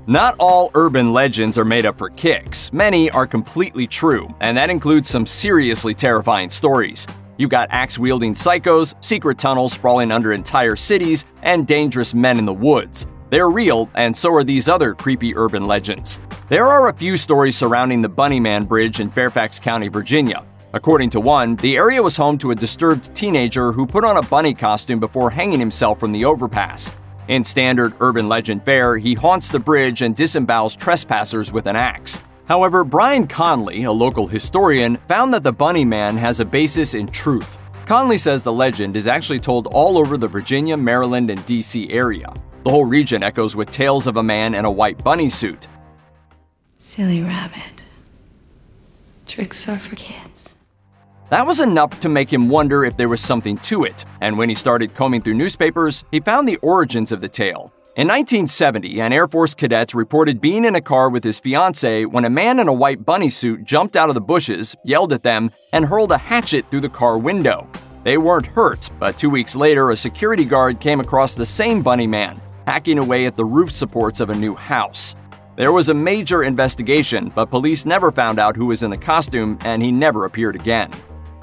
Not all urban legends are made up for kicks. Many are completely true, and that includes some seriously terrifying stories. You've got axe-wielding psychos, secret tunnels sprawling under entire cities, and dangerous men in the woods. They're real, and so are these other creepy urban legends. There are a few stories surrounding the Bunnyman Bridge in Fairfax County, Virginia. According to one, the area was home to a disturbed teenager who put on a bunny costume before hanging himself from the overpass. In standard urban legend fare, he haunts the bridge and disembowels trespassers with an axe. However, Brian Conley, a local historian, found that the Bunnyman has a basis in truth. Conley says the legend is actually told all over the Virginia, Maryland, and D.C. area. The whole region echoes with tales of a man in a white bunny suit. Silly rabbit. Tricks are for kids. That was enough to make him wonder if there was something to it, and when he started combing through newspapers, he found the origins of the tale. In 1970, an Air Force cadet reported being in a car with his fiancée when a man in a white bunny suit jumped out of the bushes, yelled at them, and hurled a hatchet through the car window. They weren't hurt, but 2 weeks later, a security guard came across the same bunny man, hacking away at the roof supports of a new house. There was a major investigation, but police never found out who was in the costume, and he never appeared again.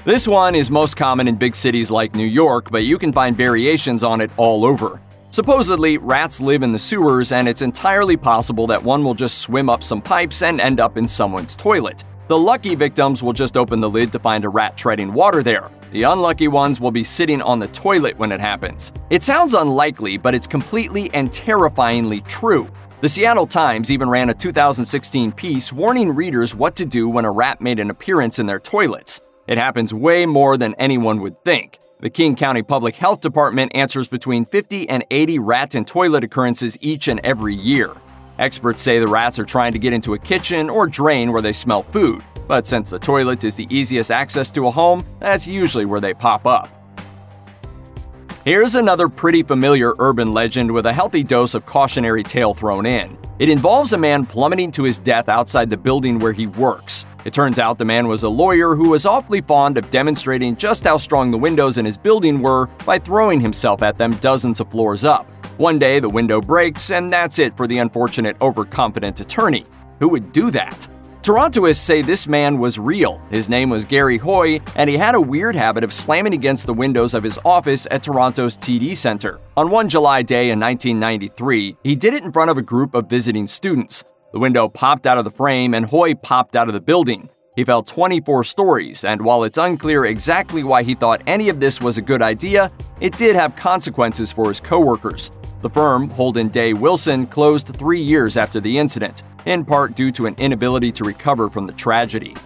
This one is most common in big cities like New York, but you can find variations on it all over. Supposedly, rats live in the sewers, and it's entirely possible that one will just swim up some pipes and end up in someone's toilet. The lucky victims will just open the lid to find a rat treading water there. The unlucky ones will be sitting on the toilet when it happens. It sounds unlikely, but it's completely and terrifyingly true. The Seattle Times even ran a 2016 piece warning readers what to do when a rat made an appearance in their toilets. It happens way more than anyone would think. The King County Public Health Department answers between 50 and 80 rat and toilet occurrences each and every year. Experts say the rats are trying to get into a kitchen or drain where they smell food, but since the toilet is the easiest access to a home, that's usually where they pop up. Here's another pretty familiar urban legend with a healthy dose of cautionary tale thrown in. It involves a man plummeting to his death outside the building where he works. It turns out the man was a lawyer who was awfully fond of demonstrating just how strong the windows in his building were by throwing himself at them dozens of floors up. One day, the window breaks, and that's it for the unfortunate overconfident attorney. Who would do that? Torontoists say this man was real. His name was Gary Hoy, and he had a weird habit of slamming against the windows of his office at Toronto's TD Centre. On one July day in 1993, he did it in front of a group of visiting students. The window popped out of the frame and Hoy popped out of the building. He fell 24 stories, and while it's unclear exactly why he thought any of this was a good idea, it did have consequences for his coworkers. The firm, Holden Day Wilson, closed 3 years after the incident, in part due to an inability to recover from the tragedy.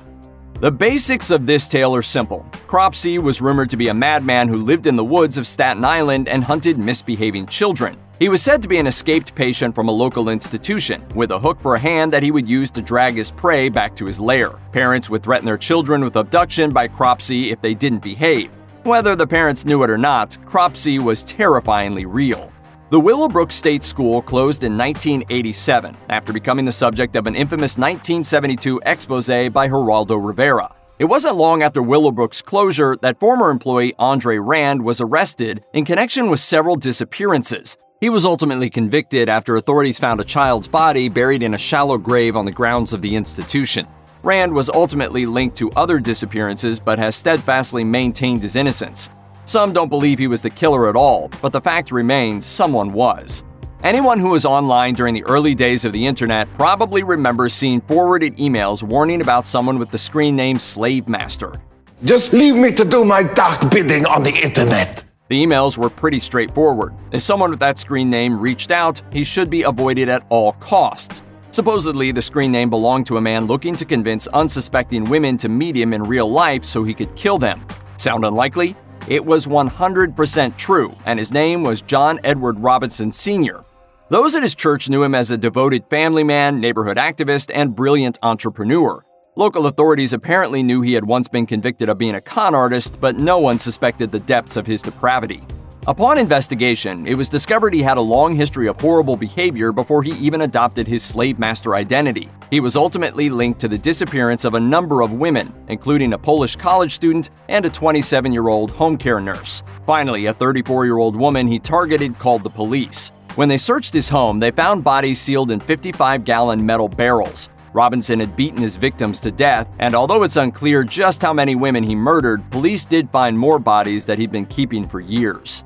The basics of this tale are simple. Cropsey was rumored to be a madman who lived in the woods of Staten Island and hunted misbehaving children. He was said to be an escaped patient from a local institution, with a hook for a hand that he would use to drag his prey back to his lair. Parents would threaten their children with abduction by Cropsey if they didn't behave. Whether the parents knew it or not, Cropsey was terrifyingly real. The Willowbrook State School closed in 1987 after becoming the subject of an infamous 1972 expose by Geraldo Rivera. It wasn't long after Willowbrook's closure that former employee Andre Rand was arrested in connection with several disappearances. He was ultimately convicted after authorities found a child's body buried in a shallow grave on the grounds of the institution. Rand was ultimately linked to other disappearances but has steadfastly maintained his innocence. Some don't believe he was the killer at all, but the fact remains someone was. Anyone who was online during the early days of the internet probably remembers seeing forwarded emails warning about someone with the screen name Slave Master. Just leave me to do my dark bidding on the internet. The emails were pretty straightforward. If someone with that screen name reached out, he should be avoided at all costs. Supposedly, the screen name belonged to a man looking to convince unsuspecting women to meet him in real life so he could kill them. Sound unlikely? It was 100% true, and his name was John Edward Robinson Sr. Those at his church knew him as a devoted family man, neighborhood activist, and brilliant entrepreneur. Local authorities apparently knew he had once been convicted of being a con artist, but no one suspected the depths of his depravity. Upon investigation, it was discovered he had a long history of horrible behavior before he even adopted his slave master identity. He was ultimately linked to the disappearance of a number of women, including a Polish college student and a 27-year-old home care nurse. Finally, a 34-year-old woman he targeted called the police. When they searched his home, they found bodies sealed in 55-gallon metal barrels. Robinson had beaten his victims to death, and although it's unclear just how many women he murdered, police did find more bodies that he'd been keeping for years.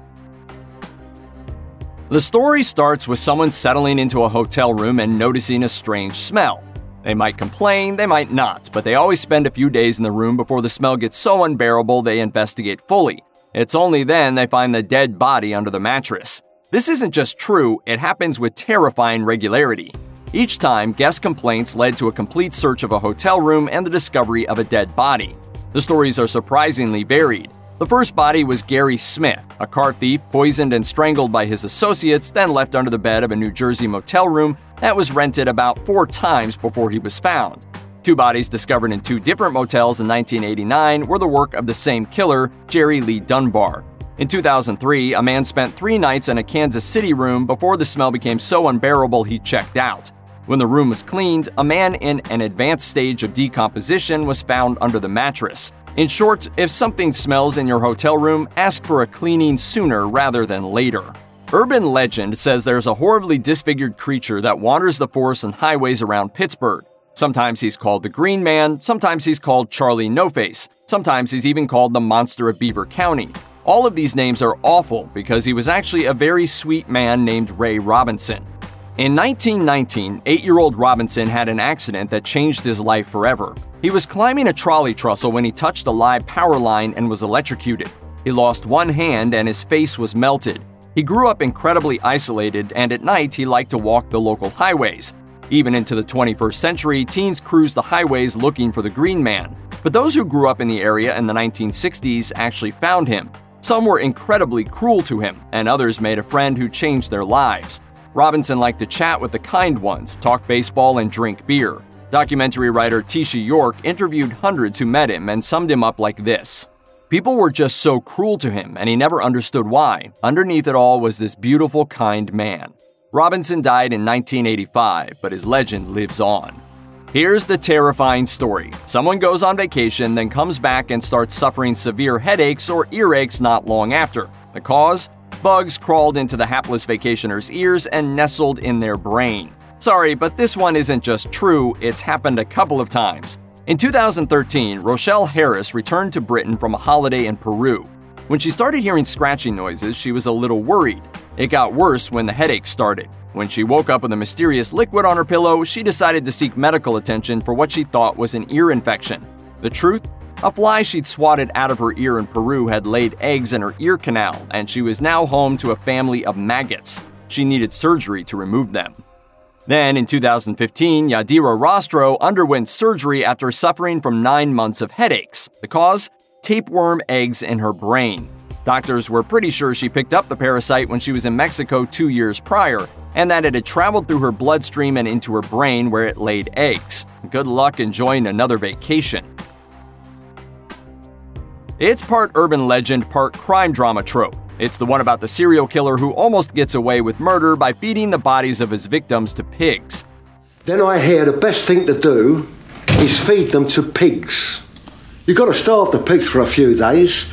The story starts with someone settling into a hotel room and noticing a strange smell. They might complain, they might not, but they always spend a few days in the room before the smell gets so unbearable they investigate fully. It's only then they find the dead body under the mattress. This isn't just true, it happens with terrifying regularity. Each time, guest complaints led to a complete search of a hotel room and the discovery of a dead body. The stories are surprisingly varied. The first body was Gary Smith, a car thief poisoned and strangled by his associates, then left under the bed of a New Jersey motel room that was rented about 4 times before he was found. 2 bodies discovered in 2 different motels in 1989 were the work of the same killer, Jerry Lee Dunbar. In 2003, a man spent 3 nights in a Kansas City room before the smell became so unbearable he checked out. When the room was cleaned, a man in an advanced stage of decomposition was found under the mattress. In short, if something smells in your hotel room, ask for a cleaning sooner rather than later. Urban legend says there's a horribly disfigured creature that wanders the forests and highways around Pittsburgh. Sometimes he's called the Green Man, sometimes he's called Charlie No-Face, sometimes he's even called the Monster of Beaver County. All of these names are awful because he was actually a very sweet man named Ray Robinson. In 1919, 8-year-old Robinson had an accident that changed his life forever. He was climbing a trolley trestle when he touched a live power line and was electrocuted. He lost one hand and his face was melted. He grew up incredibly isolated, and at night he liked to walk the local highways. Even into the 21st century, teens cruise the highways looking for the Green Man. But those who grew up in the area in the 1960s actually found him. Some were incredibly cruel to him, and others made a friend who changed their lives. Robinson liked to chat with the kind ones, talk baseball, and drink beer. Documentary writer Tisha York interviewed hundreds who met him and summed him up like this: "People were just so cruel to him, and he never understood why. Underneath it all was this beautiful, kind man." Robinson died in 1985, but his legend lives on. Here's the terrifying story. Someone goes on vacation, then comes back and starts suffering severe headaches or earaches not long after. The cause? Bugs crawled into the hapless vacationer's ears and nestled in their brain. Sorry, but this one isn't just true, it's happened a couple of times. In 2013, Rochelle Harris returned to Britain from a holiday in Peru. When she started hearing scratching noises, she was a little worried. It got worse when the headache started. When she woke up with a mysterious liquid on her pillow, she decided to seek medical attention for what she thought was an ear infection. The truth? A fly she'd swatted out of her ear in Peru had laid eggs in her ear canal, and she was now home to a family of maggots. She needed surgery to remove them. Then, in 2015, Yadira Rostro underwent surgery after suffering from 9 months of headaches. The cause? Tapeworm eggs in her brain. Doctors were pretty sure she picked up the parasite when she was in Mexico 2 years prior, and that it had traveled through her bloodstream and into her brain where it laid eggs. Good luck enjoying another vacation. It's part urban legend, part crime drama trope. It's the one about the serial killer who almost gets away with murder by feeding the bodies of his victims to pigs. Then I hear the best thing to do is feed them to pigs. You've got to starve the pigs for a few days.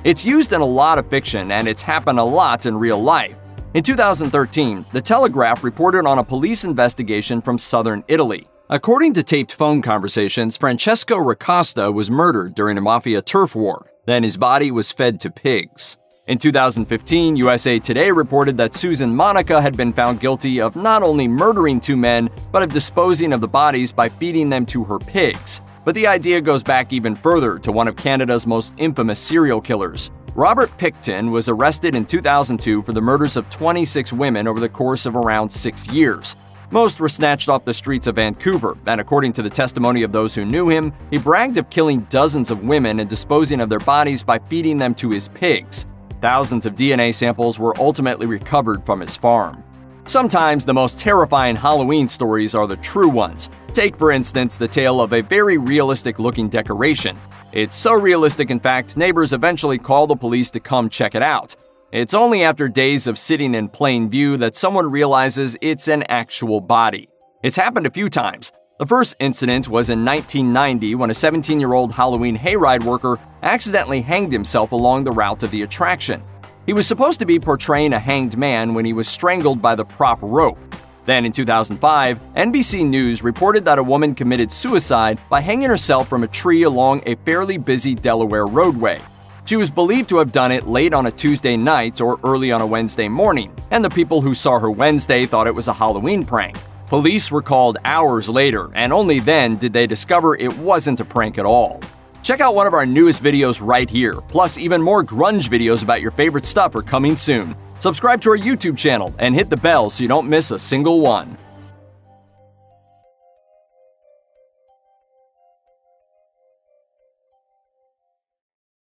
It's used in a lot of fiction, and it's happened a lot in real life. In 2013, The Telegraph reported on a police investigation from southern Italy. According to taped phone conversations, Francesco Ricosta was murdered during a mafia turf war. Then his body was fed to pigs. In 2015, USA Today reported that Susan Monica had been found guilty of not only murdering 2 men, but of disposing of the bodies by feeding them to her pigs. But the idea goes back even further to one of Canada's most infamous serial killers. Robert Pickton was arrested in 2002 for the murders of 26 women over the course of around 6 years. Most were snatched off the streets of Vancouver, and according to the testimony of those who knew him, he bragged of killing dozens of women and disposing of their bodies by feeding them to his pigs. Thousands of DNA samples were ultimately recovered from his farm. Sometimes the most terrifying Halloween stories are the true ones. Take, for instance, the tale of a very realistic-looking decoration. It's so realistic, in fact, neighbors eventually call the police to come check it out. It's only after days of sitting in plain view that someone realizes it's an actual body. It's happened a few times. The first incident was in 1990 when a 17-year-old Halloween hayride worker accidentally hanged himself along the route of the attraction. He was supposed to be portraying a hanged man when he was strangled by the prop rope. Then in 2005, NBC News reported that a woman committed suicide by hanging herself from a tree along a fairly busy Delaware roadway. She was believed to have done it late on a Tuesday night or early on a Wednesday morning, and the people who saw her Wednesday thought it was a Halloween prank. Police were called hours later, and only then did they discover it wasn't a prank at all. Check out one of our newest videos right here, plus even more grunge videos about your favorite stuff are coming soon. Subscribe to our YouTube channel and hit the bell so you don't miss a single one.